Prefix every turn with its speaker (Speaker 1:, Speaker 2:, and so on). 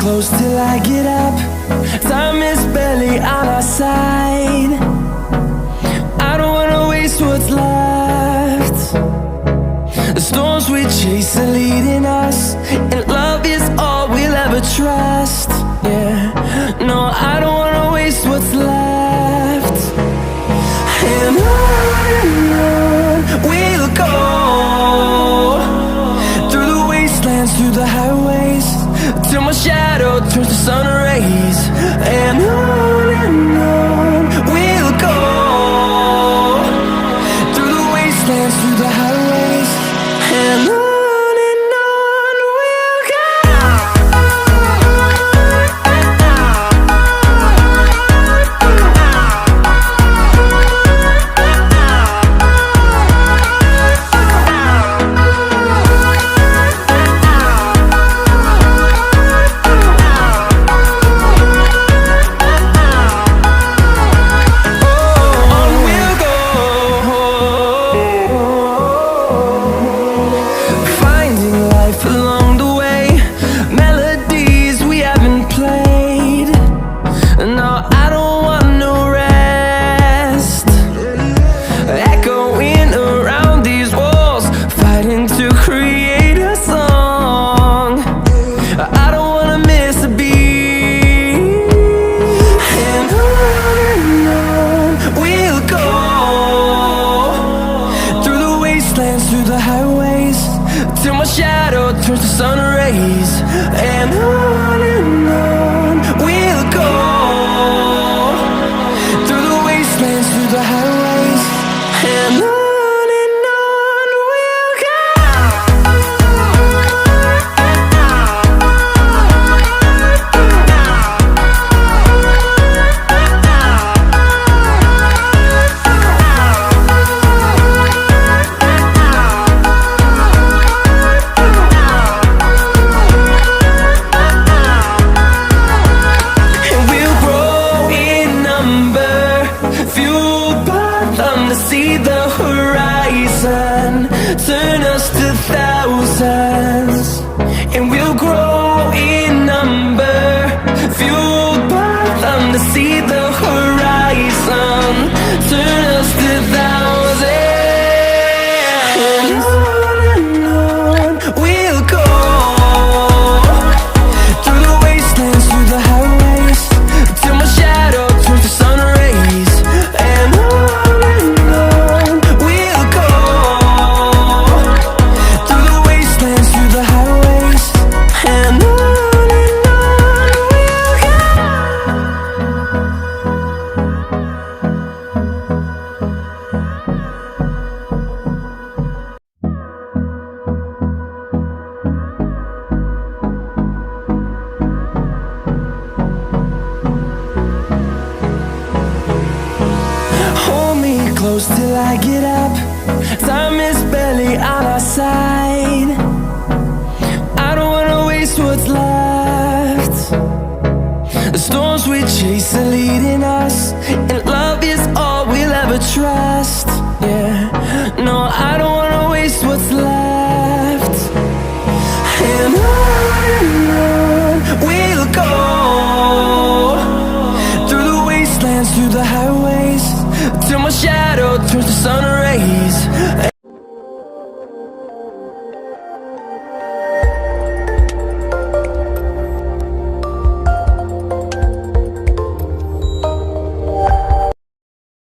Speaker 1: close till I get up. Time is barely on our side. I don't wanna waste what's left. The storms we chase are leading us, and love is all we'll ever trust. Yeah, no, I don't wanna waste what's left. And on we'll go, through the wastelands, through the highways, till my shadow turns to sun rays. And on we'll go, through the wastelands, through the highways, and on we'll go. Through the highways, till my shadow turns to sun rays. And on we'll go, through the wastelands, through the highways, and on we'll go. See the horizon, turn us to thousands, and we'll grow in number, fueled by them. To see the horizon, turn us to thousands, and on we'll go, through the wastelands, through the highways, till my shadow turns to sun rays. And close till I get up. Time is barely on our side. I don't wanna waste what's left. The storms we chase are leading us, and love is all we'll ever trust. Yeah, no, I don't wanna waste what's left. And on we'll go, through the wastelands, through the highways, till my shadow turns to sun rays.